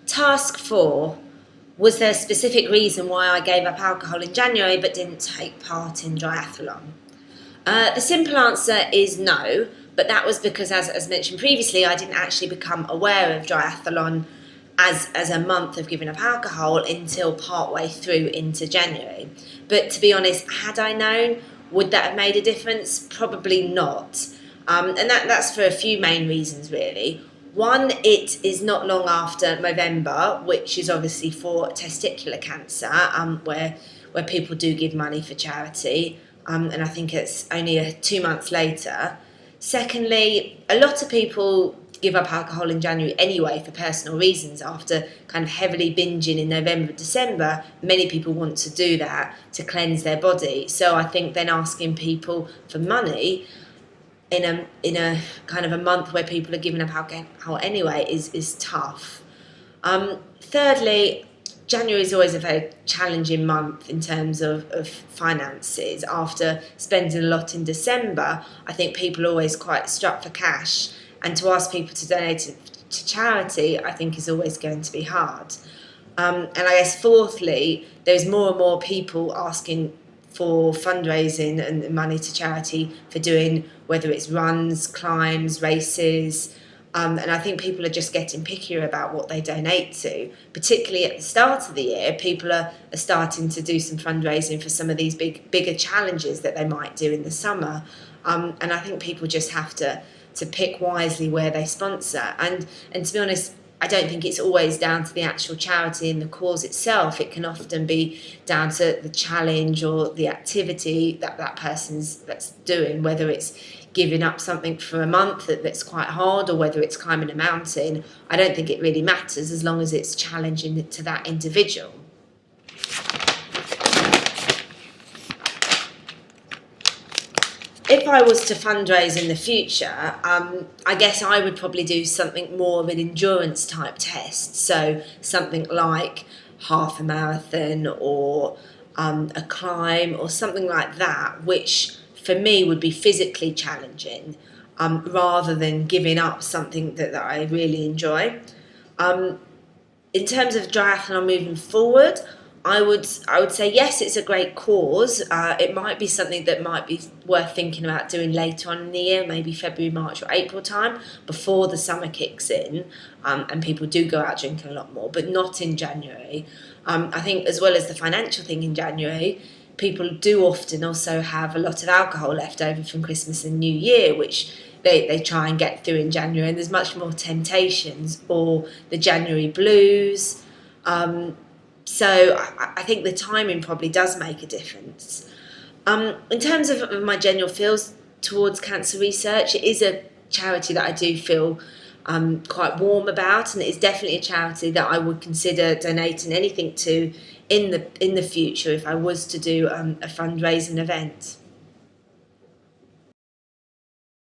TaskFour, was there a specific reason why I gave up alcohol in January but didn't take part in triathlon? The simple answer is no, but that was because, as mentioned previously, I didn't actually become aware of triathlon as a month of giving up alcohol until partway through into January. But to be honest, had I known, would that have made a difference? Probably not. And that's for a few main reasons, really. One, it is not long after November, which is obviously for testicular cancer, where people do give money for charity, and I think it's only 2 months later. Secondly, a lot of people give up alcohol in January anyway for personal reasons. After kind of heavily binging in November, December, many people want to do that to cleanse their body. So I think then asking people for money in a kind of a month where people are giving up alcohol anyway is tough. Thirdly, January is always a very challenging month in terms of finances. After spending a lot in December, I think people are always quite strapped for cash, and to ask people to donate to charity, I think, is always going to be hard. And I guess fourthly, there's more and more people asking for fundraising and money to charity for doing, whether it's runs, climbs, races, and I think people are just getting pickier about what they donate to. Particularly at the start of the year, people are starting to do some fundraising for some of these bigger challenges that they might do in the summer, and I think people just have to pick wisely where they sponsor. And to be honest, I don't think it's always down to the actual charity and the cause itself. It can often be down to the challenge or the activity that person's doing, whether it's giving up something for a month that's quite hard or whether it's climbing a mountain. I don't think it really matters as long as it's challenging to that individual. If I was to fundraise in the future, I guess I would probably do something more of an endurance type test. So something like half a marathon or a climb or something like that, which for me would be physically challenging, rather than giving up something that I really enjoy. In terms of triathlon moving forward, I would say yes, it's a great cause. It might be something that might be worth thinking about doing later on in the year, maybe February, March or April time, before the summer kicks in, and people do go out drinking a lot more, but not in January. I think as well as the financial thing in January, people do often also have a lot of alcohol left over from Christmas and New Year, which they try and get through in January, and there's much more temptations, or the January blues. So I think the timing probably does make a difference. In terms of my general feels towards cancer research, it is a charity that I do feel quite warm about, and it is definitely a charity that I would consider donating anything to in the future if I was to do a fundraising event.